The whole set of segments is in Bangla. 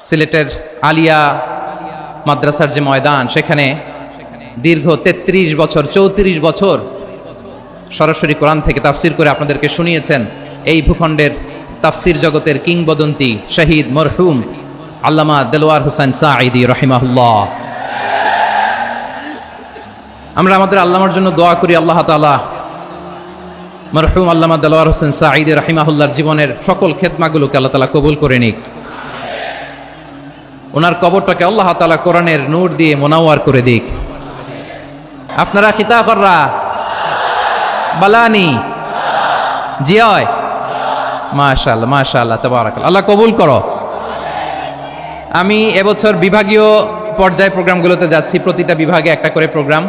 সিলেটের আলিয়া মাদ্রাসার যে ময়দান, সেখানে দীর্ঘ 33 বছর 34 বছর সরাসরি কোরআন থেকে তাফসির করে আপনাদেরকে শুনিয়েছেন এই ভূখণ্ডের তাফসির জগতের কিংবদন্তি শহীদ মরহুম আল্লামা দেলোয়ার হোসেন সাঈদী রাহিমাহুল্লাহ। আমরা আমাদের আল্লামার জন্য দোয়া করি, আল্লাহ তাআলা মরহুম আল্লামা দেলোয়ার হোসেন সাঈদী রাহিমাহুল্লাহর জীবনের সকল খেদমাগুলোকে আল্লাহ তাআলা কবুল করে নিক। ওনার কবরটাকে আল্লাহ তাআলা কোরআনের নূর দিয়ে মোনাওয়ার করে দিক। আপনারা খিতা কররা বালানি জিয় মাশাআল্লাহ মাশাআল্লাহ তাবারাকাল্লাহ, আল্লাহ কবুল করো। আমি এবছর বিভাগীয় পর্যায়ে প্রোগ্রামগুলোতে যাচ্ছি, প্রতিটা বিভাগে একটা করে প্রোগ্রাম।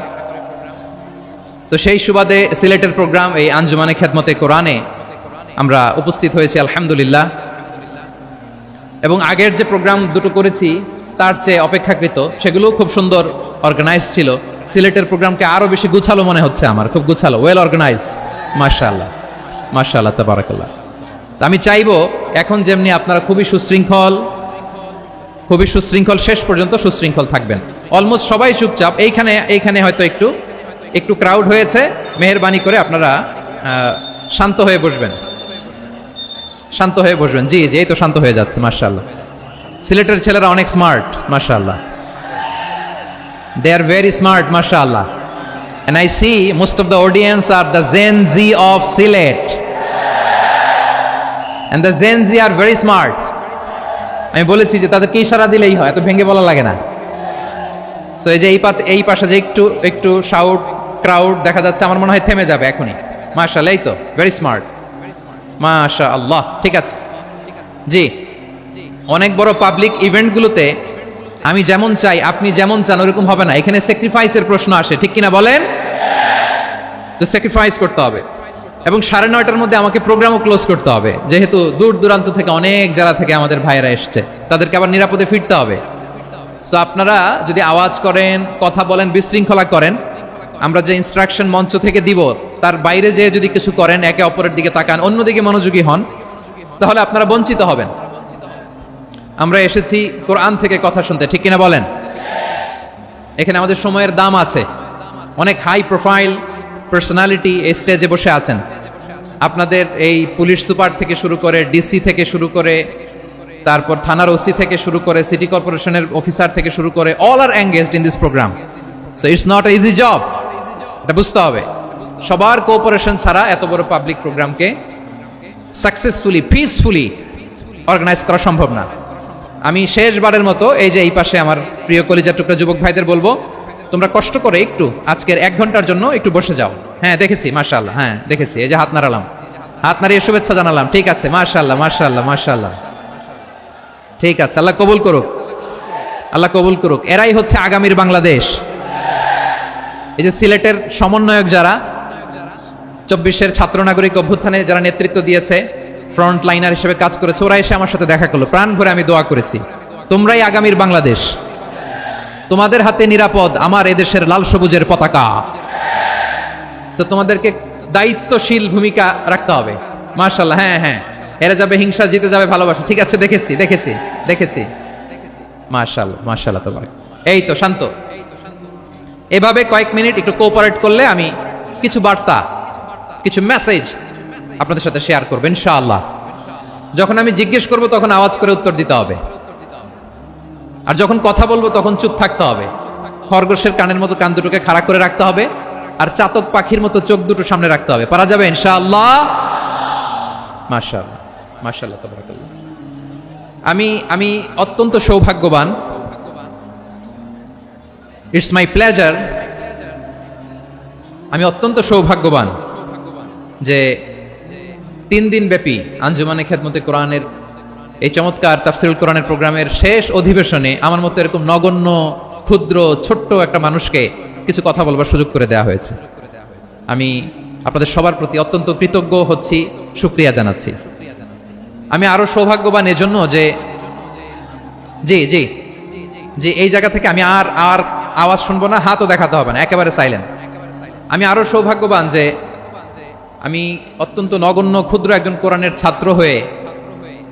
তো সেই সুবাদে সিলেটের প্রোগ্রাম এই আঞ্জুমানে খেদমতে কোরআনে আমরা উপস্থিত হয়েছি আলহামদুলিল্লাহ। এবং আগের যে প্রোগ্রাম দুটো করেছি তার চেয়ে অপেক্ষাকৃত সেগুলো খুব সুন্দর অর্গানাইজ ছিল। সিলেটের প্রোগ্রামকে আরো বেশি গুছালো মনে হচ্ছে আমার, খুব গুছালো, ওয়েল অর্গানাইজড। মাশাআল্লাহ মাশাআল্লাহ তাবারাকাল্লাহ। আমি চাইবো এখন যেমনি আপনারা খুবই সুশৃঙ্খল শেষ পর্যন্ত সুশৃঙ্খল থাকবেন। অলমোস্ট সবাই চুপচাপ, এইখানে হয়তো একটু ক্রাউড হয়েছে, মেহেরবানি করে আপনারা শান্ত হয়ে বসবেন, শান্ত হয়ে বসবেন। জি জি, এই তো শান্ত হয়ে যাচ্ছে মাশাআল্লাহ। সিলেটের ছেলেরা অনেক স্মার্ট মাশাআল্লাহ, they are very smart mashallah, and I see most of the audience are the Gen Z of Silet, and the Gen Z are very smart. আমি বলেছি যে তাদেরকে ইশারা দিলেই হয়, এত ভেঙে বলা লাগে না। সো এই যে এই পাশে যে একটু শাউট ক্রাউড দেখা যাচ্ছে, আমার মনে হয় থেমে যাবে এখনই। মাশাআল্লাহ, এই তো ভেরি স্মার্ট মাশাআল্লাহ। ঠিক আছে জি, অনেক বড় পাবলিক ইভেন্টগুলোতে আমি যেমন চাই আপনি যেমন চান ওরকম হবে না, এখানে স্যাক্রিফাইসের প্রশ্ন আসে, ঠিক কিনা বলেন? তো স্যাক্রিফাইস করতে হবে। এবং 9:30টার মধ্যে আমাকে প্রোগ্রামও ক্লোজ করতে হবে, যেহেতু দূর দূরান্ত থেকে অনেক জেলা থেকে আমাদের ভাইয়েরা এসছে, তাদেরকে আবার নিরাপদে ফিরতে হবে। সো আপনারা যদি আওয়াজ করেন, কথা বলেন, বিশৃঙ্খলা করেন, আমরা যে ইনস্ট্রাকশন মঞ্চ থেকে দিব তার বাইরে যেয়ে যদি কিছু করেন, একে অপরের দিকে তাকান, অন্যদিকে মনোযোগী হন, তাহলে আপনারা বঞ্চিত হবেন। আমরা এসেছি কোরআন থেকে কথা শুনতে, ঠিক কিনা বলেন? এখানে আমাদের সময়ের দাম আছে। অনেক হাই প্রোফাইল পার্সোনালিটি এই স্টেজে বসে আছেন। আপনাদের এই পুলিশ সুপার থেকে শুরু করে, ডিসি থেকে শুরু করে, তারপর থানার ওসি থেকে শুরু করে, সিটি কর্পোরেশনের অফিসার থেকে শুরু করে, all are engaged in this program. So it's not easy job, এটা বুঝতে হবে। সবার কোঅপারেশন ছাড়া এত বড় পাবলিক প্রোগ্রামকে সাকসেসফুলি পিসফুলি অর্গানাইজ করা সম্ভব না। আমি শেষবারের মতো এই যে এই পাশে আমার প্রিয় কলিজার টুকরা যুবক ভাইদের বলবো, তোমরা কষ্ট করে একটু আজকের 1 ঘন্টার জন্য একটু বসে যাও। হ্যাঁ দেখেছি মাশাআল্লাহ, হ্যাঁ দেখেছি, এই যে হাত নাড়ালাম, হাত নাড়িয়ে শুভেচ্ছা জানালাম। ঠিক আছে মাশাআল্লাহ মাশাআল্লাহ মাশাআল্লাহ, ঠিক আছে, আল্লাহ কবুল করুক, আল্লাহ কবুল করুক। এরাই হচ্ছে আগামীর বাংলাদেশ। এই যে সিলেটের সমন্বয়ক যারা 24-এর ছাত্র নাগরিক অভ্যুত্থানে যারা নেতৃত্ব দিয়েছে, ফ্রন্ট লাইনার হিসেবে কাজ করেছে, ওরা এসে আমার সাথে দেখা করলো, প্রাণ ভরে আমি দোয়া করেছি, তোমরাই আগামীর বাংলাদেশ, তোমাদের হাতে নিরাপদ আমার এদেশের লাল সবুজের পতাকা। সো তোমাদেরকে দায়িত্বশীল ভূমিকা রাখতে হবে মাশাআল্লাহ। হ্যাঁ হ্যাঁ, হেরে যাবে হিংসা, জিতে যাবে ভালোবাসা। ঠিক আছে, দেখেছি মাশাআল্লাহ মাশাআল্লাহ তাবারাক। এই তো শান্ত, এভাবে কয়েক মিনিট একটু কোঅপারেট করলে আমি কিছু বার্তা, কিছু মেসেজ আপনাদের সাথে শেয়ার করব ইনশাআল্লাহ। যখন আমি জিজ্ঞেস করব তখন আওয়াজ করে উত্তর দিতে হবে, আর যখন কথা বলবো তখন চুপ থাকতে হবে। খরগোশের কানের মতো কান দুটোকে খাড়া করে রাখতে হবে, আর চাতক পাখির মতো চোখ দুটো সামনে রাখতে হবে। পারা যাবে ইনশাআল্লাহ? মাশাআল্লাহ মাশাআল্লাহ তাবারাকাল্লাহ। আমি অত্যন্ত সৌভাগ্যবান, ইটস মাই প্লেজার, আমি অত্যন্ত সৌভাগ্যবান যে 3 দিন ব্যাপী আঞ্জুমানে খেদমতে কোরআনের এই চমৎকার তাফসীরুল কোরআনের প্রোগ্রামের শেষ অধিবেশনে আমার মতো এরকম নগণ্য, ক্ষুদ্র, ছোট্ট একটা মানুষকে কিছু কথা বলবার সুযোগ করে দেওয়া হয়েছে। আমি আপনাদের সবার প্রতি অত্যন্ত কৃতজ্ঞ হচ্ছি, শুকরিয়া জানাচ্ছি। আমি আরো সৌভাগ্যবান এজন্য যে এই জায়গা থেকে আমি আর আওয়াজ শুনবো না, হাতও দেখাতে হবে না, একেবারে সাইলেন্ট। আমি আরো সৌভাগ্যবান যে আমি অত্যন্ত নগণ্য ক্ষুদ্র একজন কোরআনের ছাত্র হয়ে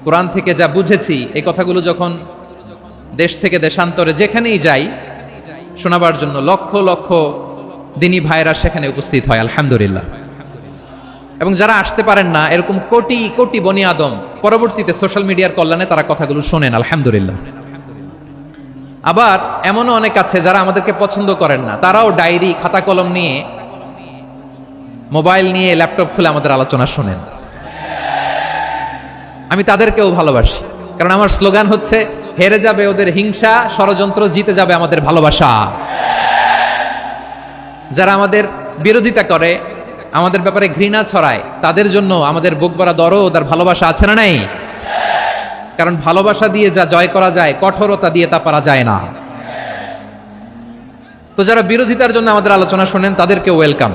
কোরআন থেকে যা বুঝেছি, এই কথাগুলো যখন দেশ থেকে দেশান্তরে যেখানেই যাই শোনাবার জন্য লক্ষ লক্ষ দিনী ভাইরা সেখানে উপস্থিত হয় আলহামদুলিল্লাহ। এবং যারা আসতে পারেন না, এরকম কোটি কোটি বনি আদম পরবর্তীতে সোশ্যাল মিডিয়ার কল্যাণে তারা কথাগুলো শোনেন আলহামদুলিল্লাহ। আবার এমনও অনেক আছে যারা আমাদেরকে পছন্দ করেন না, তারাও ডায়েরি খাতা কলম নিয়ে, মোবাইল নিয়ে, ল্যাপটপ খুলে আমাদের আলোচনা শোনেন। আমি তাদেরকেও ভালোবাসি, কারণ আমার স্লোগান হচ্ছে হেরে যাবে ওদের হিংসা, ষড়যন্ত্র, জিতে যাবে আমাদের ভালোবাসা। যারা আমাদের বিরোধিতা করে, আমাদের ব্যাপারে ঘৃণা ছড়ায়, তাদের জন্য আমাদের বুক ভরা দরদ আর ভালোবাসা আছে না নাই? কারণ ভালোবাসা দিয়ে যা জয় করা যায়, কঠোরতা দিয়ে তা পারা যায় না। তো যারা বিরোধিতার জন্য আমাদের আলোচনা শোনেন তাদেরকে ওয়েলকাম।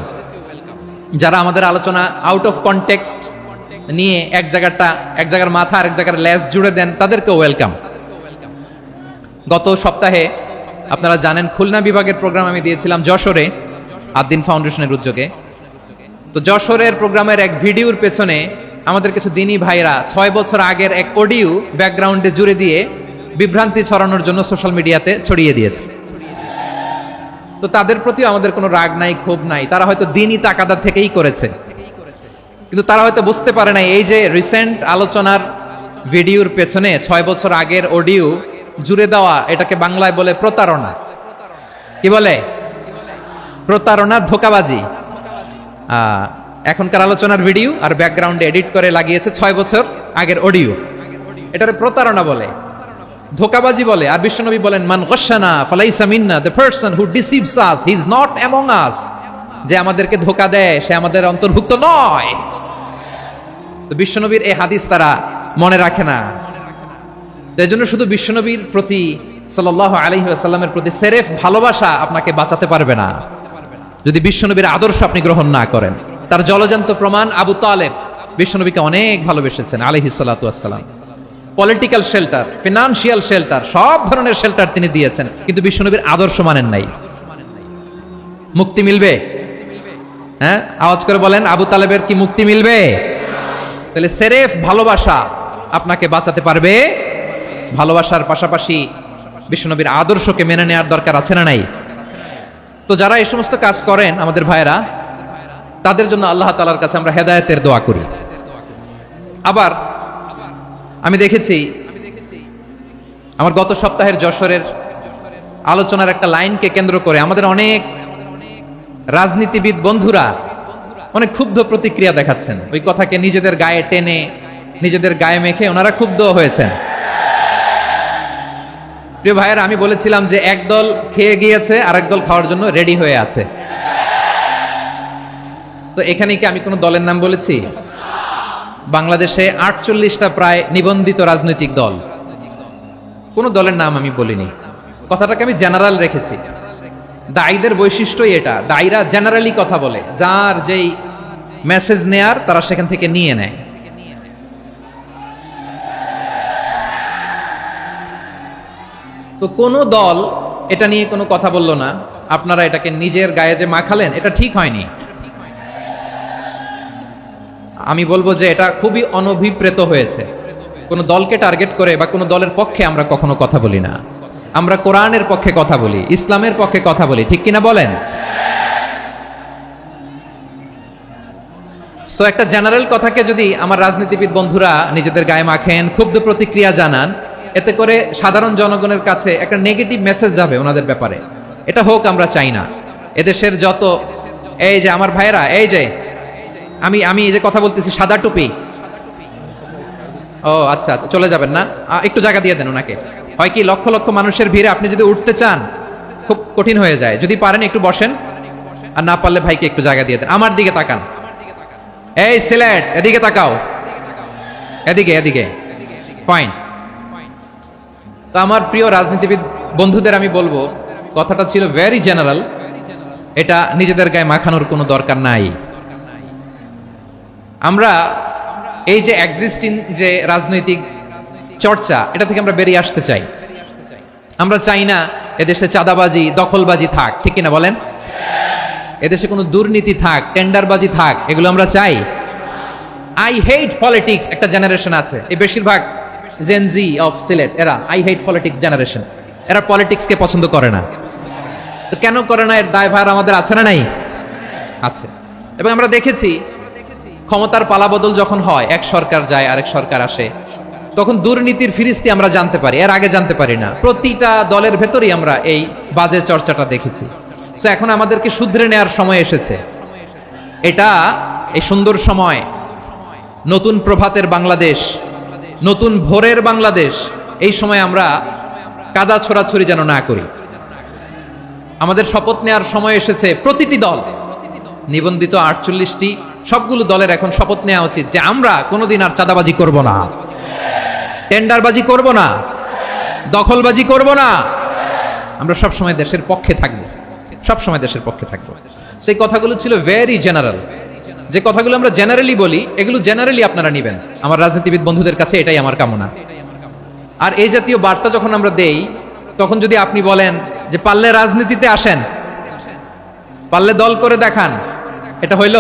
যারা আমাদের আলোচনা আউট অফ কনটেক্সট নিয়ে এক জায়গার মাথা আর এক জায়গার লেজ জুড়ে দেন, তাদেরকে ওয়েলকাম। গত সপ্তাহে আপনারা জানেন খুলনা বিভাগের প্রোগ্রাম আমি দিয়েছিলাম যশোরে আদ্দিন ফাউন্ডেশনের উদ্যোগে। তো যশোরের প্রোগ্রামের এক ভিডিওর পেছনে আমাদের কিছু দিনী ভাইরা 6 বছর আগের এক অডিও ব্যাকগ্রাউন্ডে জুড়ে দিয়ে বিভ্রান্তি ছড়ানোর জন্য সোশ্যাল মিডিয়াতে ছড়িয়ে দিয়েছে। তো তাদের প্রতিও আমাদের কোনো রাগ নাই, ক্ষোভ নাই। তারা হয়তো দিনই তাকাদা থেকেই করেছে, কিন্তু তারা হয়তো বুঝতে পারে নাই এই যে রিসেন্ট আলোচনার ভিডিওর পেছনে 6 বছর আগের অডিও জুড়ে দেওয়া, এটাকে বাংলায় বলে প্রতারণা। কি বলে? প্রতারণা, ধোঁকাবাজি। এখনকার আলোচনার ভিডিও আর ব্যাকগ্রাউন্ডে এডিট করে লাগিয়েছে 6 বছর আগের অডিও। এটারে প্রতারণা বলে, ধোঁকাবাজি বলে। আর বিশ্বনবী বলেন, মান গশানা ফালাইসা মিন্না, the person who deceives us he is not among us. যে আমাদেরকে ধোঁকা দেয় সে আমাদের অন্তর্ভুক্ত নয়। তো বিশ্বনবীর এই হাদিস তারা মনে রাখে না। তো এই জন্য শুধু বিশ্বনবীর প্রতি সাল্লাল্লাহু আলাইহি ওয়াসাল্লামের প্রতি সেরেফ ভালোবাসা আপনাকে বাঁচাতে পারবে না যদি বিশ্বনবীর আদর্শ আপনি গ্রহণ না করেন। তার জলজান্ত প্রমাণ, আবু তালেব বিশ্বনবীকে অনেক ভালোবেসেছেন আলাইহিস সালাতু ওয়াসসালাম। পলিটিক্যাল শেল্টার, ফিনান্সিয়াল শেল্টার, সব ধরনের শেল্টার তিনি দিয়েছেন, কিন্তু বিশ্বনবীর আদর্শ মানেন নাই। মুক্তি মিলবে? হ্যাঁ, আওয়াজ করে বলেন, আবু তালেবের কি মুক্তি মিলবে? তাহলে সেরেফ ভালোবাসা আপনাকে বাঁচাতে পারবে। ভালোবাসার পাশাপাশি বিশ্বনবীর আদর্শকে মেনে নেওয়ার দরকার আছে না নাই? তো যারা এই সমস্ত কাজ করেন আমাদের ভাইরা, তাদের জন্য আল্লাহ তাআলার কাছে আমরা হেদায়েতের দোয়া করি। আবার আমি দেখেছি আমার গত সপ্তাহের যশোরের আলোচনার একটা লাইনকে কেন্দ্র করে আমাদের অনেক রাজনীতিবিদ বন্ধুরা অনেক ক্ষুব্ধ প্রতিক্রিয়া দেখাচ্ছেন। ওই কথাকে নিজেদের গায়ে টেনে, নিজেদের গায়ে মেখে ওনারা ক্ষুব্ধ হয়েছেন। প্রিয় ভাইয়েরা, আমি বলেছিলাম যে একদল খেয়ে গিয়েছে আর একদল খাওয়ার জন্য রেডি হয়ে আছে। তো এখানে কি আমি কোনো দলের নাম বলেছি? বাংলাদেশে 48টা প্রায় নিবন্ধিত রাজনৈতিক দল, কোন দলের নাম আমি বলিনি। কথাটাকে আমি জেনারেল রেখেছি। দায়ীদের বৈশিষ্ট্যই এটা, দায়ীরা জেনারেলি কথা বলে, যার যেই মেসেজ নেয়ার তারা সেখান থেকে নিয়ে নেয়। তো কোন দল এটা নিয়ে কোনো কথা বলল না। আপনারা এটাকে নিজের গায়ে যে মাখালেন, এটা ঠিক হয়নি। আমি বলবো যে এটা খুবই অনভিপ্রেত হয়েছে। কোন দলকে টার্গেট করে বা কোন দলের পক্ষে আমরা কখনো কথা বলি না। আমরা কোরআনের পক্ষে কথা বলি, ইসলামের পক্ষে কথা বলি, ঠিক কিনা বলেন? সো একটা জেনারেল কথাকে যদি আমার রাজনীতিবিদ বন্ধুরা নিজেদের গায়ে মাখেন, ক্ষুব্ধ প্রতিক্রিয়া জানান, এতে করে সাধারণ জনগণের কাছে একটা নেগেটিভ মেসেজ যাবে ওনাদের ব্যাপারে। এটা হোক আমরা চাই না। এদেশের যত, এই যে আমার ভাইয়েরা, এই যে আমি এই যে কথা বলতেছি, সাদা টুপি, ও আচ্ছা আচ্ছা, চলে যাবেন না, একটু জায়গা দিয়ে দেন ওনাকে। হয় কি, লক্ষ লক্ষ মানুষের ভিড়ে আপনি যদি উঠতে চান খুব কঠিন হয়ে যায়। যদি পারেন একটু বসেন, আর না পারলে ভাইকে একটু জায়গা দিয়ে দেন। আমার দিকে তাকান, এই সিলেট, এদিকে তাকাও, এদিকে এদিকে, ফাইন। তো আমার প্রিয় রাজনীতিবিদ বন্ধুদের আমি বলবো, কথাটা ছিল ভেরি জেনারেল, এটা নিজেদের গায়ে মাখানোর কোনো দরকার নাই। আমরা এই যে এক্সিস্টিং যে রাজনৈতিক চর্চা, এটা থেকে আমরা বেরিয়ে আসতে চাই। আমরা চাই না এদেশে চাঁদাবাজি, দখলবাজি থাক, ঠিক কিনা বলেন? এদেশে কোনো দুর্নীতি থাক, টেন্ডারবাজি থাক, এগুলো আমরা চাই। আই হেট পলিটিক্স একটা জেনারেশন আছে, এই বেশিরভাগ জেনজি অফ সিলেট, এরা আই হেট পলিটিক্স জেনারেশন, এরা পলিটিক্সকে পছন্দ করে না। তো কেন করে না, এর দায়ভার আমাদের আছে না নাই? আছে। এবং আমরা দেখেছি ক্ষমতার পালাবদল যখন হয়, এক সরকার যায় আরেক সরকার আসে, তখন দুর্নীতির ফিরিস্তি আমরা জানতে পারি, এর আগে জানতে পারি না। প্রতিটা দলের ভেতরেই আমরা এই বাজে চর্চাটা দেখেছি। তো এখন আমাদেরকে শুধরে নেওয়ার সময় এসেছে। এটা এই সুন্দর সময়, নতুন প্রভাতের বাংলাদেশ, নতুন ভোরের বাংলাদেশ, এই সময় আমরা কাদা ছোড়াছুরি যেন না করি। আমাদের শপথ নেওয়ার সময় এসেছে। প্রতিটি দল, নিবন্ধিত 48টি, সবগুলো দলের এখন শপথ নেওয়া উচিত যে আমরা কোনোদিন আর চাঁদাবাজি করব না, টেন্ডারবাজি করব না, দখলবাজি করব না। আমরা সবসময় দেশের পক্ষে থাকবো, সবসময় দেশের পক্ষে থাকবো। সেই কথাগুলো ছিল ভেরি জেনারেল। যে কথাগুলো আমরা জেনারেলি বলি, এগুলো জেনারেলি আপনারা নিবেন। আমার রাজনীতিবিদ বন্ধুদের কাছে এটাই আমার কামনা। আর এই জাতীয় বার্তা যখন আমরা দেই, তখন যদি আপনি বলেন যে পারলে রাজনীতিতে আসেন, পারলে দল করে দেখান, এটা হইল?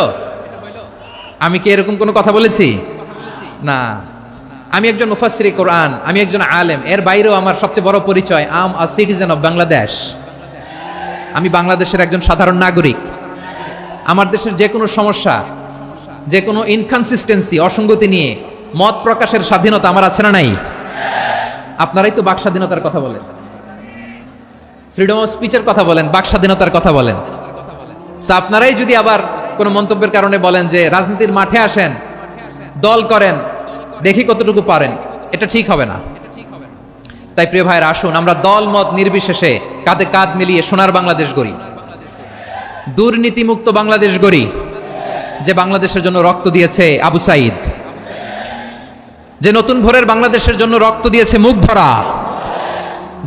আমি কি এরকম কোনো কথা বলেছি? না। আমি একজন মুফাসসিরে কোরআন, আমি একজন আলেম, এর বাইরেও আমার সবচেয়ে বড় পরিচয় আম আ সিটিজেন অফ বাংলাদেশ। আমি বাংলাদেশের একজন সাধারণ নাগরিক। আমার দেশের যে কোনো সমস্যা, যে কোনো ইনকনসিস্টেন্সি, অসঙ্গতি নিয়ে মত প্রকাশের স্বাধীনতা আমার আছে না নাই? আপনারাই তো বাক স্বাধীনতার কথা বলেন, ফ্রিডম অফ স্পিচের কথা বলেন, বাক স্বাধীনতার কথা বলেন। আপনারাই যদি আবার কোনো মন্তব্যের কারণে বলেন যে রাজনীতির মাঠে আসেন, দল করেন, দেখি কতটুকু পারেন, এটা ঠিক হবে না। তাই প্রিয় ভাইরা, আসুন আমরা দল মত নির্বিশেষে কাঁধে কাঁধ মিলিয়ে সোনার বাংলাদেশ গড়ি, দুর্নীতিমুক্ত বাংলাদেশ গড়ি। যে বাংলাদেশের জন্য রক্ত দিয়েছে আবু সাইদ, যে নতুন ভোরের বাংলাদেশের জন্য রক্ত দিয়েছে মুগ্ধরা,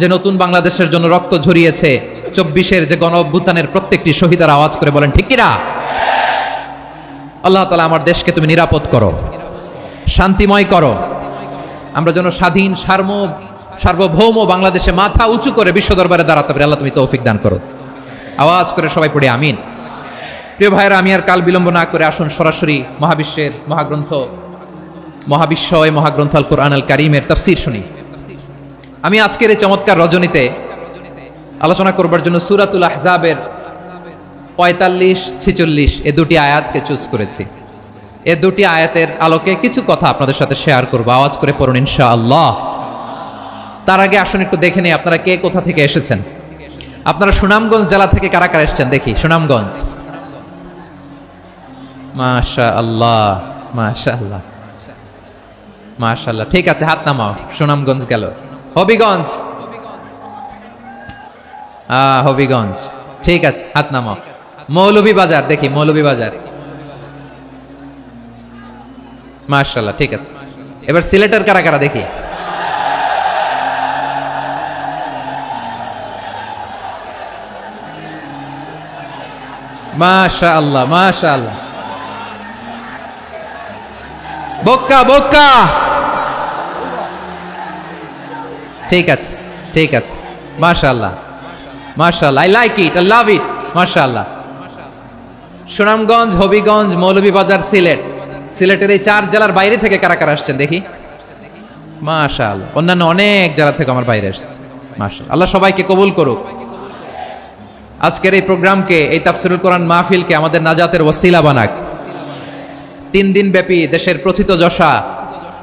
যে নতুন বাংলাদেশের জন্য রক্ত ঝরিয়েছে 24-এর যে গণ অভ্যুত্থানের প্রত্যেকটি শহীদের আওয়াজ করে বলেন ঠিক কিনা? আল্লাহ তাআলা আমার দেশকে তুমি নিরাপদ করো, শান্তিময় করো। আমরা যেন স্বাধীন সার্বভৌম বাংলাদেশে মাথা উঁচু করে বিশ্ব দরবারে দাঁড়াতে পারি। আল্লাহ তুমি তৌফিক দান করো। আওয়াজ করে সবাই পড়ে আমিন। প্রিয় ভাইরা, আমি আর কাল বিলম্ব না করে আসুন সরাসরি মহাবিশ্বের মহাগ্রন্থ, মহাবিশ্বয় মহাগ্রন্থ আল কোরআন আল কারীমের তাফসীর শুনি। আমি আজকের এই চমৎকার রজনীতে আলোচনা করবার জন্য সূরাতুল আহজাবের 45-46 এই দুটি আয়াতকে চুজ করেছি। এই দুটি আয়াতের আলোকে কিছু কথা আপনাদের সাথে শেয়ার করব। আওয়াজ করে পড়ুন ইনশাআল্লাহ। তার আগে আসুন একটু দেখে নেই আপনারা কে কোথা থেকে এসেছেন। আপনারা সুনামগঞ্জ জেলা থেকে কারা কারা এসেছেন দেখি। সুনামগঞ্জ, মাশাআল্লাহ মাশাআল্লাহ মাশাআল্লাহ, ঠিক আছে, হাত নামাও। সুনামগঞ্জ গেল। হবিগঞ্জ, হবিগঞ্জ, ঠিক আছে, হাত নামাও। মৌলভীবাজার দেখি, মৌলভীবাজার, মাশাআল্লাহ, ঠিক আছে। এবার সিলেটের কারা কারা দেখি। মাশাআল্লাহ মাশাআল্লাহ, বক্কা বক্কা, ঠিক আছে ঠিক আছে, মাশাআল্লাহ মাশাআল্লাহ, I like it, I love it, মাশাআল্লাহ। সুনামগঞ্জ, হবিগঞ্জ, মৌলভীবাজার, সিলেট। সিলেটের এই 4 জেলার বাইরে থেকে কারা কারা আসছেন দেখি। মাশাআল্লাহ, অন্যান্য অনেক জেলা থেকে আমার বাইরে এসেছে। মাশাআল্লাহ, আল্লাহ সবাইকে কবুল করুক। আজকের এই প্রোগ্রামকে, এই তাফসীরুল কোরআন মাহফিলকে আমাদের নাজাতের ওসিলা বানাক। 3 দিন ব্যাপী দেশের প্রথিতযশা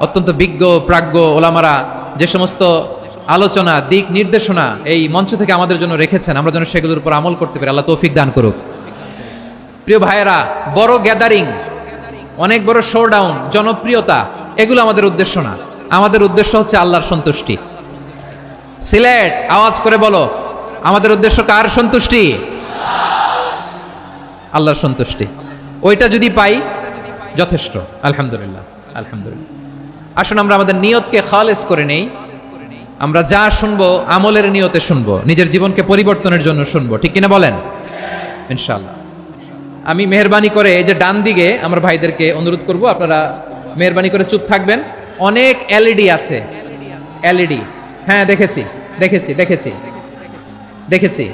অত্যন্ত বিজ্ঞ প্রাজ্ঞ ওলামারা যে সমস্ত আলোচনা, দিক নির্দেশনা এই মঞ্চ থেকে আমাদের জন্য রেখেছেন, আমরা যেন সেগুলোর উপর আমল করতে পারি। আল্লাহ তৌফিক দান করুক। প্রিয় ভাইয়েরা, বড় গ্যাদারিং, অনেক বড় শোডাউন, জনপ্রিয়তা, এগুলো আমাদের উদ্দেশ্য না। আমাদের উদ্দেশ্য হচ্ছে আল্লাহর সন্তুষ্টি। সিলেট, আওয়াজ করে বলো, আমাদের উদ্দেশ্য কার সন্তুষ্টি? আল্লাহর সন্তুষ্টি। ওইটা যদি পাই যথেষ্ট, আলহামদুলিল্লাহ আলহামদুলিল্লাহ। আসুন আমরা আমাদের নিয়তকে খালেস করে নেই। আমরা যা শুনবো আমলের নিয়তে শুনবো, নিজের জীবনকে পরিবর্তনের জন্য শুনবো, ঠিক কিনা বলেন? ইনশাআল্লাহ। আমি মেহরবানি করে এই যে ডান দিকে আমার ভাইদেরকে অনুরোধ করব, আপনারা মেহরবানি করে চুপ থাকবেন। অনেক এলইডি আছে, এলইডি, হ্যাঁ দেখেছি দেখেছি দেখেছি দেখেছি।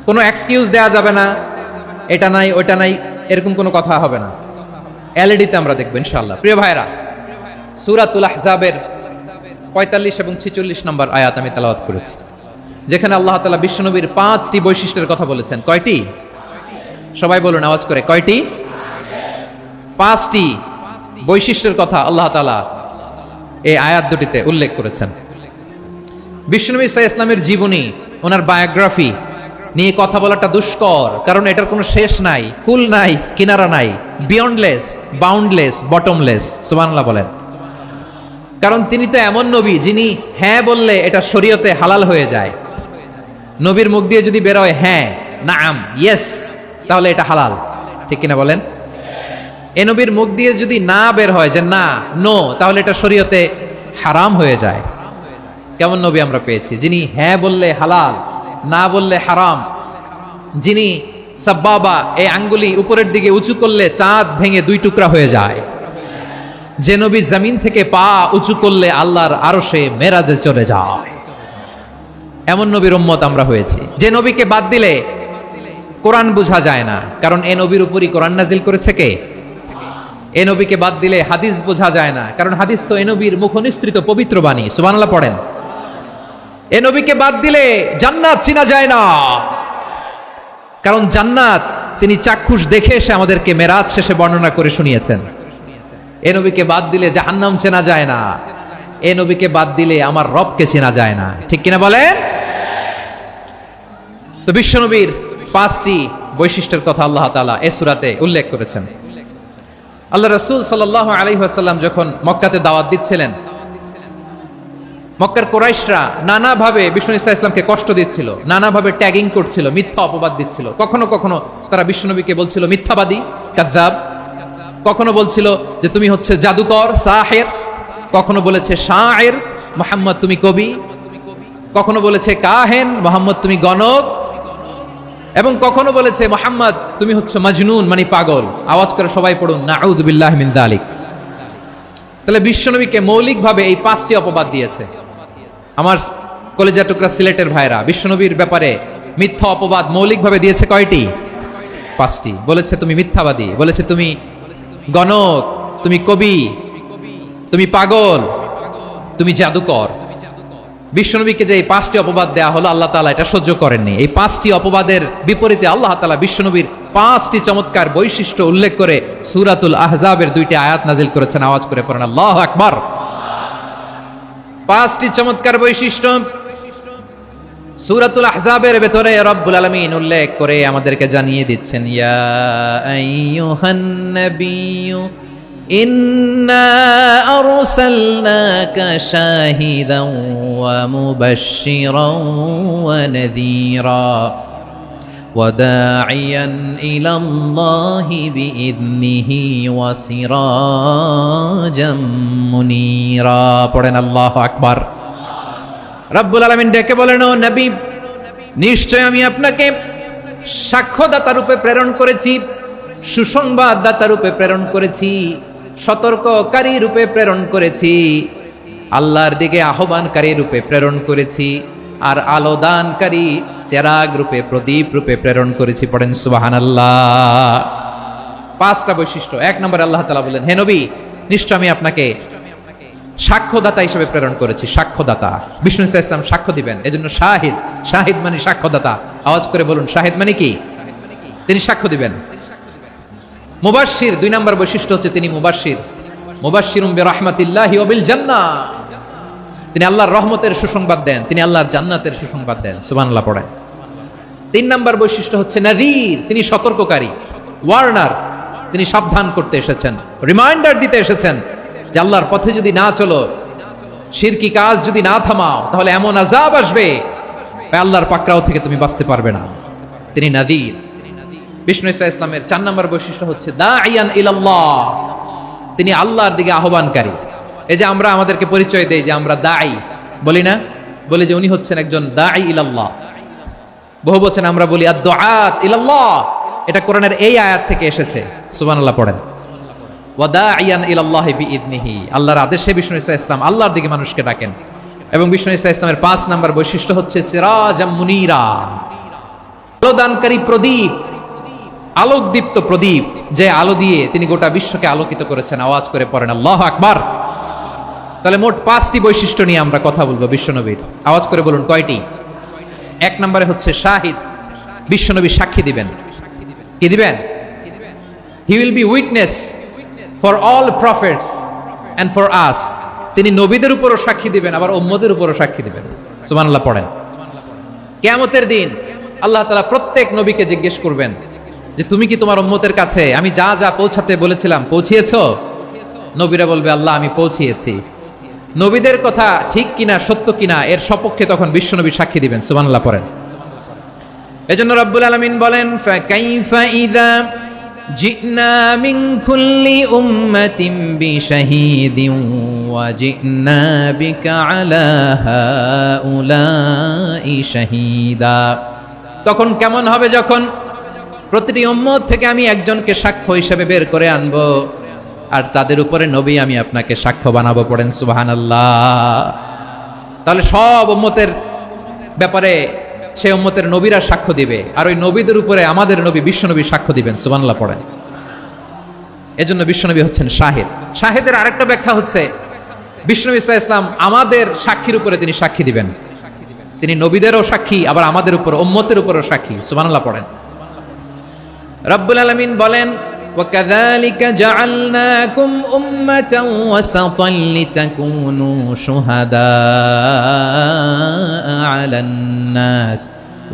কোনো এক্সকিউজ দেয়া যাবে না, এটা নাই ওইটা নাই, এরকম কোনো কথা হবে না। এলইডিতে আমরা দেখবো ইনশাআল্লাহ। প্রিয় ভাইরা, সূরাতুল আহজাবের 45 এবং 46 নম্বর আয়াত আমি তেলাওয়াত করেছি, যেখানে আল্লাহ তাআলা বিশ্বনবীর 5টি বৈশিষ্ট্যের কথা বলেছেন। কয়টি? সবাই বলুন আওয়াজ করে, কয়টি? 5টি বৈশিষ্ট্যের কথা আল্লাহ তাআলা এই আয়াত দুটিতে উল্লেখ করেছেন। বিশ্বনবী সাল্লাল্লাহু আলাইহি ওয়াসাল্লামের জীবনী, ওনার বায়োগ্রাফি নিয়ে কথা বলাটা দুষ্কর, কারণ এটার কোনো শেষ নাই, কুল নাই, কিনারা নাই, বিয়ন্ডলেস, বাউন্ডলেস, বটমলেস। সুবহানাল্লাহ বলেন। কারণ তিনি তো এমন নবী যিনি হ্যাঁ বললে এটা শরীয়তে হালাল হয়ে যায়। নবীর মুখ দিয়ে যদি বের হয় হ্যাঁ, নাম, ইয়েস, তাহলে এটা হালাল। ঠিক কিনা বলেন? এ নবীর মুখ দিয়ে যদি না বের হয় যে না, নো, তাহলে এটা শরীয়তে হারাম হয়ে যায়। কেমন নবী আমরা পেয়েছি, যিনি হ্যাঁ বললে হালাল, না বললে হারাম, যিনি সাব্বাবা, এই আঙ্গুলি উপরের দিকে উঁচু করলে চাঁদ ভেঙে 2 টুকরা হয়ে যায়, যে নবী জমিন থেকে পা উঁচু করলে আল্লাহর আরশে মেরাজে চলে যায়, এমন নবীর উম্মত আমরা হয়েছি। যে নবীকে বাদ দিলে কোরআন বোঝা যায় না, কারণ এ নবীর উপরই কোরআন নাজিল করেছে কে? এ নবীকে বাদ দিলে হাদিস বোঝা যায় না, কারণ হাদিস তো এ নবীর মুখনিসৃত পবিত্র বাণী। সুবহানাল্লাহ পড়েন। এ নবীকে বাদ দিলে জান্নাত চিনা যায় না, কারণ জান্নাত তিনি চাক্ষুষ দেখে এসে আমাদেরকে মেরাজ শেষে বর্ণনা করে শুনিয়েছেন। এ নবীকে বাদ দিলে জাহান্নাম চেনা যায় না, এ নবীকে বাদ দিলে আমার রবকে চেনা যায় না। ঠিক কিনা বলেন? তো বিশ্বনবীর 5টি বৈশিষ্ট্যের কথা আল্লাহ তাআলা এই সূরাতে উল্লেখ করেছেন। আল্লাহ রাসূল সাল্লাল্লাহু আলাইহি ওয়াসাল্লাম যখন মক্কাতে দাওয়াত দিচ্ছিলেন, মক্কার কুরাইশরা নানাভাবে বিশ্বনবী সাল্লাল্লাহু আলাইহি ওয়াসাল্লামকে কষ্ট দিচ্ছিল, নানাভাবে ট্যাগিং করছিল, মিথ্যা অপবাদ দিচ্ছিল। কখনো কখনো তারা বিশ্বনবীকে বলছিল মিথ্যাবাদী, কাযযাব। কখনো বলছিল যে তুমি হচ্ছে জাদুকর, সাহির। কখনো বলেছে শায়ের, মুহাম্মদ তুমি কবি। কখনো বলেছে কাহেন, মুহাম্মদ তুমি গণক। এবং কখনো বলেছে মুহাম্মদ তুমি হচ্ছে মাজনুন, মানে পাগল। আওয়াজ করে সবাই পড়ুন নাউযু বিল্লাহি মিন যালিক। তাহলে বিশ্বনবীকে মৌলিকভাবে এই 5টি অপবাদ দিয়েছে। আমার কলেজা টুকরা সিলেটের ভাইরা, বিশ্বনবীর ব্যাপারে মিথ্যা অপবাদ মৌলিকভাবে দিয়েছে কয়টি? 5টি। বলেছে তুমি মিথ্যাবাদী, বলেছে তুমি গণক, তুমি কবি, তুমি পাগল, তুমি জাদুকর। বিশ্বনবীকে যে এই 5টি অপবাদ দেয়া হলো, আল্লাহ তাআলা এটা সহ্য করেননি। এই 5টি অপবাদের বিপরীতে আল্লাহ তাআলা বিশ্বনবীর 5টি চমৎকার বৈশিষ্ট্য উল্লেখ করে সূরাতুল আহজাবের 2টি আয়াত নাজিল করেছেন। আওয়াজ করে পড়েন আল্লাহু আকবার। 5টি চমৎকার বৈশিষ্ট্য সূরাতুল আহজাবের ভেতরে রব্বুল আলামিন উল্লেখ করে আমাদেরকে জানিয়ে দিচ্ছেন, ইয়া আইয়ুহান নাবিয়্যু ইন্না আরসালনাকা শাহিদান ওয়া মুবাশশিরান ওয়া নাযীরা ওয়া দাঈয়ান ইলাল্লাহি বিইذনিহি ওয়া সিরাজাম মুনীরা। পড়েন আল্লাহু আকবার। রব্বুল আলামিন ডেকে বলেন, ও নবী, নিশ্চয় আমি আপনাকে সাক্ষ্যদাতা রূপে প্রেরণ করেছি, সুসংবাদদাতা রূপে প্রেরণ করেছি, সতর্ককারী রূপে প্রেরণ করেছি, আল্লাহর দিকে আহ্বানকারী রূপে প্রেরণ করেছি, আর আলোদানকারী চেরাগ রূপে, প্রদীপ রূপে প্রেরণ করেছি। পড়েন সুবহানাল্লাহ। 5টা বৈশিষ্ট্য। 1 নম্বরে আল্লাহ তাআলা বলেন, হে নবী, নিশ্চয় আমি আপনাকে সাক্ষ্যদাতা হিসেবে প্রেরণ করেছি। সাক্ষ্যদাতা, বিষ্ণু ইসলাম সাক্ষ্য দিবেন, এজন্য শাহিদ। শাহিদ মানে সাক্ষ্যদাতা। আওয়াজ করে বলুন, শাহিদ মানে কি? তিনি সাক্ষ্য দিবেন। মুবাশশির, 2 নম্বর বৈশিষ্ট্য হচ্ছে তিনি মুবাশশির। মুবাশশিরুম বিরাহমাতিল্লাহি ওয়া বিল জান্নাহ। তিনি আল্লাহর রহমতের সুসংবাদ দেন, তিনি আল্লাহর জান্নাতের সুসংবাদ দেন। সুবহানাল্লাহ পড়েন। 3 নম্বর বৈশিষ্ট্য হচ্ছে নাযীর, তিনি সতর্ককারী, ওয়ার্নার। তিনি সাবধান করতে এসেছেন, রিমাইন্ডার দিতে এসেছেন যে আল্লাহর পথে যদি না চলো, শিরকি কাজ যদি না থামাও, তাহলে এমন আযাব আসবে আল্লাহর পাকড়াও থেকে তুমি বাঁচতে পারবে না। তিনি নাযীর। বিষ্ণু ইসলামের 4 নম্বর বৈশিষ্ট্য হচ্ছে দাঈয়ান ইলাল্লাহ, তিনি আল্লাহর দিকে আহ্বানকারী। এই যে আমরা আমাদেরকে পরিচয় দেই যে আমরা দাঈ, বলি না? বলি যে উনি হচ্ছেন একজন দাঈ ইলাল্লাহ। বহু বচন আমরা বলি আদ-দুআত ইলাল্লাহ। এটা কোরআনের এই আয়াত থেকে এসেছে। সুবহানাল্লাহ পড়েন। ওয়া দাঈয়ান ইলাল্লাহি বিইذনিহি, আল্লাহর আদেশে বিষ্ণু ইসলাম আল্লাহর দিকে মানুষকে ডাকেন। এবং বিষ্ণু ইসলামের 5 নম্বর বৈশিষ্ট্য হচ্ছে সিরাজাম মুনীরা, আলোদানকারী প্রদীপ, আলোকদীপ্ত প্রদীপ, যে আলো দিয়ে তিনি গোটা বিশ্বকে আলোকিত করেছেন। আওয়াজ করে পড়েন আল্লাহু আকবার। তাহলে মোট 5টি বৈশিষ্ট্য নিয়ে আমরা কথা বলবো বিশ্বনবীর। আওয়াজ করে বলুন কয়টি? 1 নম্বরে হচ্ছে শাহিদ, বিশ্বনবী সাক্ষী দিবেন। কি দিবেন? He will be witness for all prophets and for us. তিনি নবীদের উপরও সাক্ষী দিবেন, আবার উম্মতের উপরও সাক্ষী দিবেন। সুবহানাল্লাহ পড়েন। কিয়ামতের দিন আল্লাহ তাআলা প্রত্যেক নবীকে জিজ্ঞেস করবেন যে তুমি কি তোমার উম্মতের কাছে আমি যা যা পৌঁছাতে বলেছিলাম পৌঁছিয়েছো? নবীরা বলবে আল্লাহ আমি পৌঁছিয়েছি। নবীদের কথা ঠিক কিনা সত্য কিনা এর সপক্ষে তখন বিশ্বনবী সাক্ষী দিবেন। সুবহানাল্লাহ পড়েন। এজন্য রব্বুল আলামিন বলেন ফাকাইফা ইযা জিনা মিন কুল্লি উম্মাতিন বিশাহীদিন ওয়া জিনা বিকা আলা হাউলাই শাহীদা। তখন কেমন হবে যখন প্রতিটি উম্মত থেকে আমি একজনকে সাক্ষ্য হিসেবে বের করে আনবো, আর তাদের উপরে নবী আমি আপনাকে সাক্ষ্য বানাবো। পড়েন সুবহানাল্লাহ। তাহলে সব উম্মতের ব্যাপারে সেই উম্মতের নবীরা সাক্ষ্য দিবে, আর ওই নবীদের উপরে আমাদের নবী বিশ্বনবী সাক্ষ্য দিবেন। সুবহানাল্লাহ পড়েন। এজন্য বিশ্বনবী হচ্ছেন শাহিদ। শাহিদের আরেকটা ব্যাখ্যা হচ্ছে বিশ্বনবী সাল্লাল্লাহু আলাইহি ওয়াসাল্লাম আমাদের সাক্ষীর উপরে তিনি সাক্ষী দিবেন। তিনি নবীদেরও সাক্ষী, আবার আমাদের উপর উম্মতের উপরও সাক্ষী। সুবহানাল্লাহ পড়েন। রব্বুল আলামিন বলেন وَكَذَلِكَ جَعَلْنَاكُمْ أُمَّةً وَسَطًا لِتَكُونُوا شُهَدَاءَ عَلَى النَّاسِ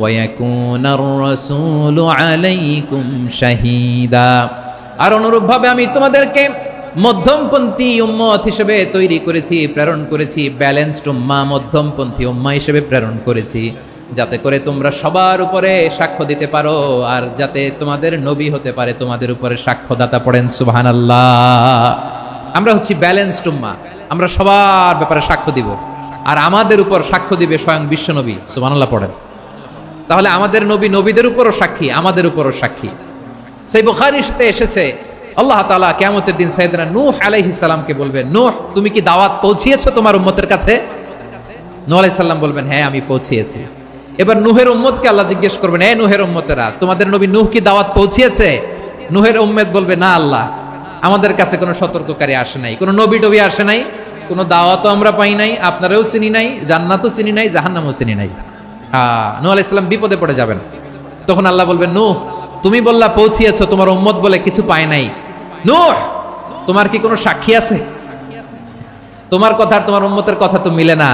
وَيَكُونَ الرَّسُولُ عَلَيْكُمْ شَهِيدًا। আর অনুরূপভাবে আমি তোমাদেরকে মধ্যমপন্থী উম্মত হিসেবে তৈরি করেছি, প্রেরণ করেছি। ব্যালেন্সড উম্মাহ, মধ্যমপন্থী উম্মাহ হিসেবে প্রেরণ করেছি, যাতে করে তোমরা সবার উপরে সাক্ষ্য দিতে পারো, আর যাতে তোমাদের নবী হতে পারে তোমাদের উপরে সাক্ষ্যদাতা। পড়েন সুবহানাল্লাহ। আমরা হচ্ছি ব্যালেন্সড উম্মাহ, আমরা সবার ব্যাপারে সাক্ষ্য দিব, আর আমাদের উপর সাক্ষ্য দিবে স্বয়ং বিশ্বনবী। সুবহানাল্লাহ পড়েন। তাহলে আমাদের নবী নবীদের উপরও সাক্ষী, আমাদের উপরও সাক্ষী। সেই বুখারীতে এসেছে আল্লাহ তাআলা কিয়ামতের দিন সাইয়েদনা নূহ আলাইহিস সালামকে বলবেন, নূহ তুমি কি দাওয়াত পৌঁছিয়েছো তোমার উম্মতের কাছে? নূহ আলাইহিস সালাম বলবেন হ্যাঁ আমি পৌঁছিয়েছি। এবার নূহের উম্মতকে আল্লাহ জিজ্ঞেস করবেন, এ নূহের উম্মতেরা তোমাদের নবী নূহ কি দাওয়াত পৌঁছিয়েছে? নূহের উম্মত বলবে না আল্লাহ, আমাদের কাছে কোনো সতর্ককারী আসে নাই, কোনো নবী টবি আসে নাই, কোনো দাওয়াতও আমরা পাই নাই, আপনারাও চিনি নাই, জান্নাতও চিনি নাই, জাহান্নামও চিনি নাই। নূহ আলাইহিস সালাম বিপদে পড়ে যাবেন। তখন আল্লাহ বলবেন নূহ তুমি বললা পৌঁছিয়েছো, তোমার উম্মত বলে কিছু পায় নাই। নূহ তোমার কি কোনো সাক্ষী আছে? তোমার কথা আর তোমার উম্মতের কথা তো মিলে না।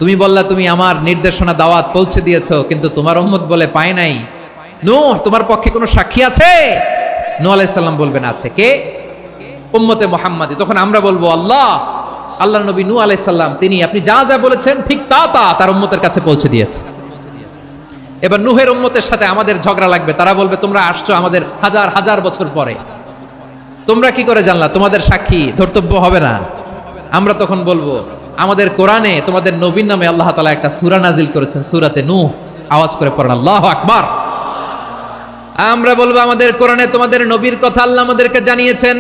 তুমি বললা তুমি আমার নির্দেশনা দাওয়াত পৌঁছে দিয়েছো, কিন্তু তোমার উম্মত বলে পায় নাই। নূহ তোমার পক্ষে কোনো সাক্ষী আছে? নূহ আলাইহিস সালাম বলবেন আছে। কে? উম্মতে মুহাম্মাদি। তখন আমরা বলবো আল্লাহ, আল্লাহর নবী নূহ আলাইহিস সালাম তিনি আপনি যা যা বলেছেন ঠিক তা তা তার উম্মতের কাছে পৌঁছে দিয়েছে। এবার নূহের উম্মতের সাথে আমাদের ঝগড়া লাগবে। তারা বলবে তোমরা আসছো আমাদের হাজার হাজার বছর পরে, তোমরা কি করে জানলা? তোমাদের সাক্ষী ধর্তব্য হবে না। আমরা তখন বলবো আমাদের কোরআনে তোমাদের নবীর নামে আল্লাহ তাআলা একটা সূরা নাজিল করেছেন, সূরাতে নূহ। আওয়াজ করে পড়েন আল্লাহু আকবার। আমরা বলবো আমাদের কোরআনে তোমাদের নবীর কথা আল্লাহ আমাদেরকে জানিয়েছেন,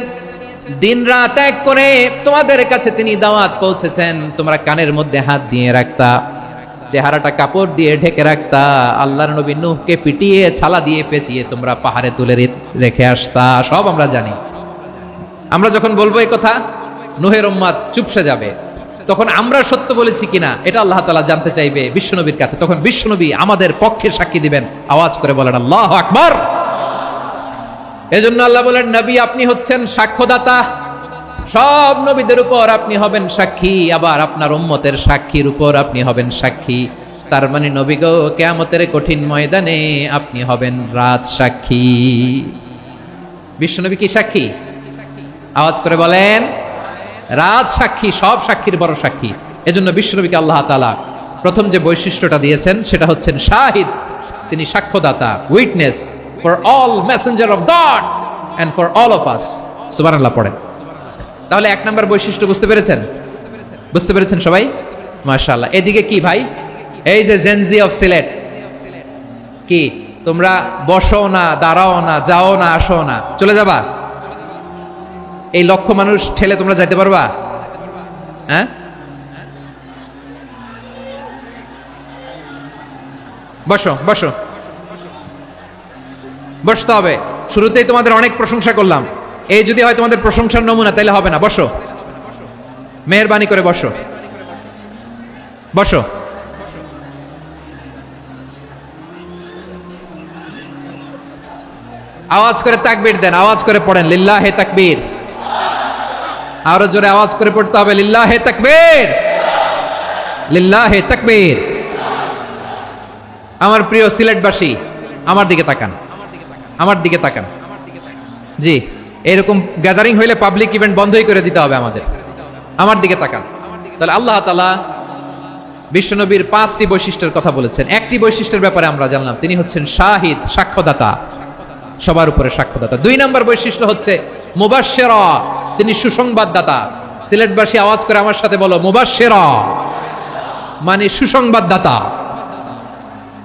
দিন রাত এক করে তোমাদের কাছে তিনি দাওয়াত পৌঁছেছেন। তোমরা কানের মধ্যে হাত দিয়ে রাখতা, চেহারাটা কাপড় দিয়ে ঢেকে রাখতা, আল্লাহর নবী নূহকে পিটিয়ে ছালা দিয়ে পেঁচিয়ে তোমরা পাহাড়ে তুলে রেখে আসতা। সব আমরা জানি। আমরা যখন বলবো এই কথা, নূহের উম্মত চুপসে যাবে। তখন আমরা সত্য বলেছি কিনা এটা আল্লাহ তাআলা জানতে চাইবে বিশ্বনবীর কাছে। তখন বিশ্বনবী আমাদের পক্ষে সাক্ষী দিবেন। আওয়াজ করে বলেন আল্লাহু আকবার। এজন্য আল্লাহ বলেন নবী আপনি হচ্ছেন সাক্ষ্যদাতা, সব নবীদের উপর আপনি হবেন সাক্ষী, আবার আপনার উম্মতের সাক্ষীর উপর আপনি হবেন সাক্ষী। তার মানে নবী গো কিয়ামতের কঠিন ময়দানে আপনি হবেন রাজ সাক্ষী। বিশ্বনবী কি সাক্ষী? আওয়াজ করে বলেন রাজ সাক্ষী, সব সাক্ষীর বড় সাক্ষী। এজন্য বিশ্বনবীকে আল্লাহ তাআলা প্রথম যে বৈশিষ্ট্যটা দিয়েছেন সেটা হচ্ছেন শাহিদ। তিনি সাক্ষ্যদাতা, witness for all messenger of God and for all of us. সুবহানাল্লাহ পড়েন। তাহলে 1 নম্বর বৈশিষ্ট্য বুঝতে পেরেছেন? বুঝতে পেরেছেন সবাই? মাশাআল্লাহ। এদিকে কি ভাই, এই যে জেনজি অফ সিলেট, কি তোমরা বসো না, দাঁড়াও না, যাও না, আসো না, চলে যাবা? এই লক্ষ মানুষ ঠেলে তোমরা যাইতে পারবা? হ্যাঁ, বসো বসো, বসতে হবে। শুরুতেই তোমাদের অনেক প্রশংসা করলাম, এই যদি হয় তোমাদের প্রশংসার নমুনা তাহলে হবে না। বসো। মেহেরবানি করে বসো, বসো। আওয়াজ করে তাকবীর দেন, আওয়াজ করে পড়েন লিল্লাহে তাকবীর। আরো জোরে আওয়াজ করে পড়তে হবে লিল্লাহে তাকবীর, লিল্লাহে তাকবীর। আমার প্রিয় সিলেটবাসী, আমার দিকে তাকান, আমার দিকে তাকান। জি, এরকম গ্যাদারিং হইলে পাবলিক ইভেন্ট বন্ধই করে দিতে হবে আমাদের। আমার দিকে তাকান। তাহলে আল্লাহ তাআলা বিশ্বনবীর 5টি বৈশিষ্ট্যের কথা বলেছেন। একটি বৈশিষ্ট্যের ব্যাপারে আমরা জানলাম, তিনি হচ্ছেন শাহিদ, সাক্ষ্যদাতা, সবার উপরে সাক্ষ্যদাতা। 2 নম্বর বৈশিষ্ট্য হচ্ছে মুবাশশিরা, তিনি সুসংবাদদাতা। সিলেটবাসী আওয়াজ করে আমার সাথে বলো মুবাশশিরা, মানে সুসংবাদদাতা।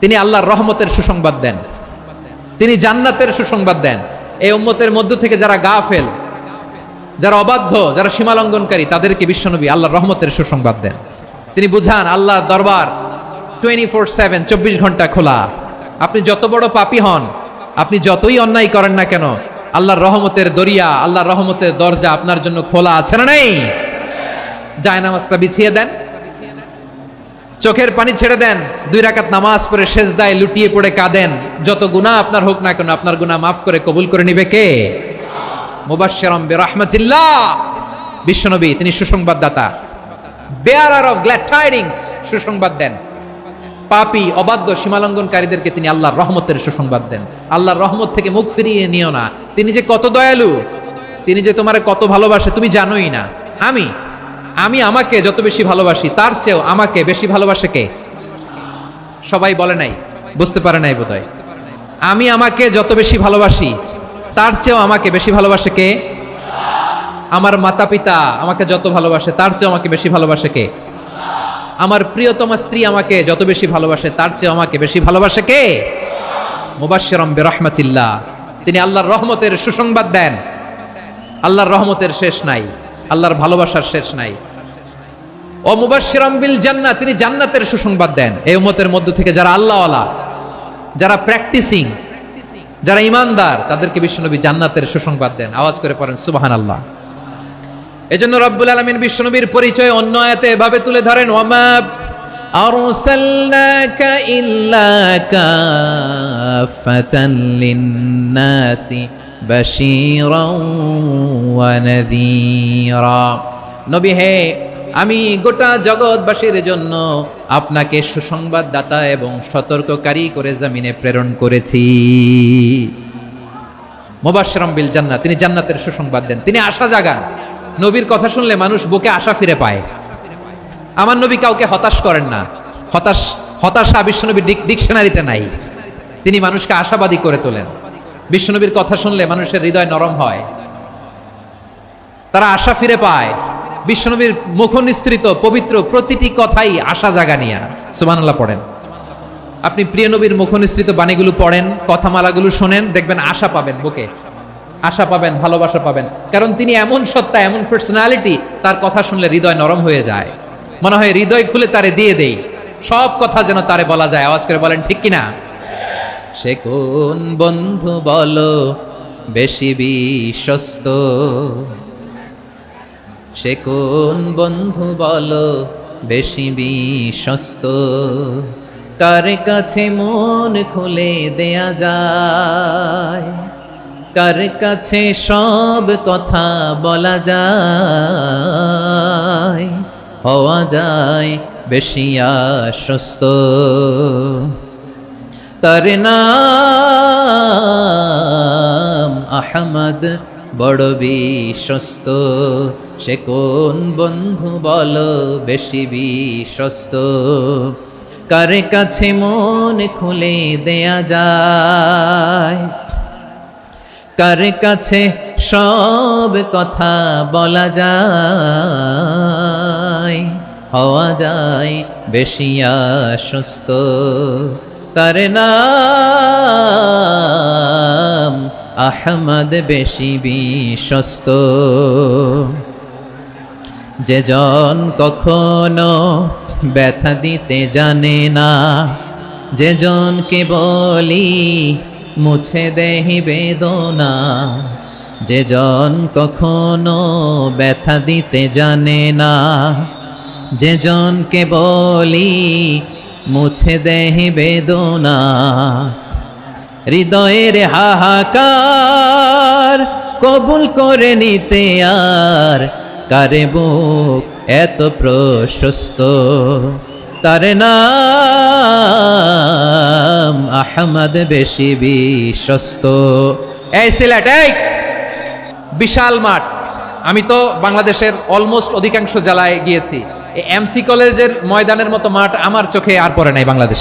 তিনি আল্লাহর রহমতের সুসংবাদ দেন, তিনি জান্নাতের সুসংবাদ দেন। এই উম্মতের মধ্য থেকে যারা গাফেল, যারা অবাধ্য, যারা সীমালঙ্ঘনকারী, তাদেরকে বিশ্বনবী আল্লাহর রহমতের সুসংবাদ দেন। তিনি বুঝান আল্লাহর দরবার 24/7, 24 ঘন্টা খোলা। আপনি যত বড় পাপী হন, আপনি যতই অন্যায় করেন না কেন, আল্লাহর রহমতের দরিয়া, আল্লাহর রহমতের দরজা আপনার জন্য খোলা আছে না নেই? জায়নামাজটা বিছিয়ে দেন, চোখের পানি ছেড়ে দেন, 2 রাকাত নামাজ পড়ে সেজদায় লুটিয়ে পড়ে কাঁদেন। যত গুনাহ আপনার হোক না কেন, আপনার গুনাহ মাফ করে কবুল করে নিবে কে? মুবাশশিরাম বিরাহমাতিল্লাহ। বিশ্বনবী তিনি সুসংবাদদাতা, বেয়ারার অফ গ্ল্যাড টাইডিংস, সুসংবাদ দেন। পাপী, অবাধ্য, সীমালঙ্ঘনকারীদেরকে তিনি আল্লাহর রহমতের সুসংবাদ দেন। আল্লাহর রহমত থেকে মুখ ফিরিয়ে নিও না। তিনি যে কত দয়ালু, তিনি যে তোমারে কত ভালোবাসে তুমি জানোই না। আমি আমাকে যত বেশি ভালোবাসি, তার চেয়েও আমাকে বেশি ভালোবাসে কে? সবাই বলে নাই, বুঝতে পারে নাই বোধহয়। আমি আমাকে যত বেশি ভালোবাসি, তার চেয়েও আমাকে বেশি ভালোবাসে কে? আমার মাতা পিতা আমাকে যত ভালোবাসে, তার চেয়েও আমাকে বেশি ভালোবাসে কে? আমার প্রিয়তমা স্ত্রী আমাকে যত বেশি ভালোবাসে, তার চেয়ে আমাকে বেশি ভালোবাসে কে? মুবাশশিরাম বিরাহমাতিল্লাহ, তিনি আল্লাহর রহমতের সুসংবাদ দেন। আল্লাহর রহমতের শেষ নাই, আল্লাহর ভালোবাসার শেষ নাই। ও মুবাশশিরাম বিল জান্নাহ, তিনি জান্নাতের সুসংবাদ দেন। এই উম্মতের মধ্য থেকে যারা আল্লাহওয়ালা, যারা প্র্যাকটিসিং, যারা ইমানদার, তাদেরকে বিশ্বনবী জান্নাতের সুসংবাদ দেন। আওয়াজ করে পড়েন সুবহানাল্লাহ। এজন্য রব্বুল আলামিন বিশ্বনবীর পরিচয় অন্য আয়াতে এভাবে তুলে ধরেন, ওয়ামা আরসালনাকা ইল্লা কাফাতান লিন-নাসি বাশীরাও ওয়া নাযীরা। নবী হে, আমি গোটা জগৎবাসীর জন্য আপনাকে সুসংবাদদাতা এবং সতর্ককারী করে জমিনে প্রেরণ করেছি। মুবাশশিরাম বিল জান্নাহ, তিনি জান্নাতের সুসংবাদ দেন, তিনি আশা জাগান। নবীর কথা শুনলে মানুষ বুকে আশা ফিরে পায়। আমার নবী কাউকে হতাশ করেন না। হতাশা বিশ্বনবীর ডিকশনারিতে নাই। তিনি মানুষকে আশাবাদী করে তোলেন। বিশ্বনবীর কথা শুনলে মানুষের হৃদয় নরম হয়, তারা আশা ফিরে পায়। বিশ্বনবীর মুখ নিঃসৃত পবিত্র প্রতিটি কথাই আশা জাগানিয়া। সুবহানাল্লাহ পড়েন। আপনি প্রিয় নবীর মুখ নিঃসৃত বাণীগুলো পড়েন, কথামালাগুলো শোনেন, দেখবেন আশা পাবেন, বুকে আশা পাবেন, ভালোবাসা পাবেন। কারণ তিনি এমন সত্তা, এমন পার্সোনালিটি, তার কথা শুনলে হৃদয় নরম হয়ে যায়। মনে হয় হৃদয় খুলে তারে দিয়ে দেই, সব কথা যেন তারে বলা যায়। আওয়াজ করে বলেন ঠিক কিনা? সে কোন বন্ধু বলো বেশি বিশ্বস্ত, সে কোন বন্ধু বলো বেশি বিশ্বস্ত, কার কাছে মন খুলে দেয়া যায়, কার কাছে সব কথা বলা যায়, হওয়া যায় বেশি আশ্বস্ত। তার নাম আহমদ, বড় বিশ্বস্ত। সে কোন বন্ধু বলো বেশি বিশ্বস্ত, কার কাছে মন খুলে দেয়া যায়, কার কাছে সব কথা বলা যায়, হওয়া যায় বেশি আশ্বস্ত। তার নাম আহমদ, বেশি বিশ্বস্ত। যে জন কখনো ব্যথা দিতে জানে না, যে জনকে বলি মুছে দেহি বেদনা, যে জন কখনো ব্যথা দিতে জানে না, যে জনকে বলি মুছে দেহে বেদনা, হৃদয়ের হাহাকার কবুল করে নিতে আর কারে বুক এত প্রশস্ত, তার নাম আহমদ বেশি বিশ্বস্ত। এই সিলেট, এই বিশাল মাঠ। আমি তো বাংলাদেশের অলমোস্ট অধিকাংশ জেলায় গিয়েছি, এই এমসি কলেজের ময়দানের মতো মাঠ আমার চোখে আর পড়ে নাই বাংলাদেশ।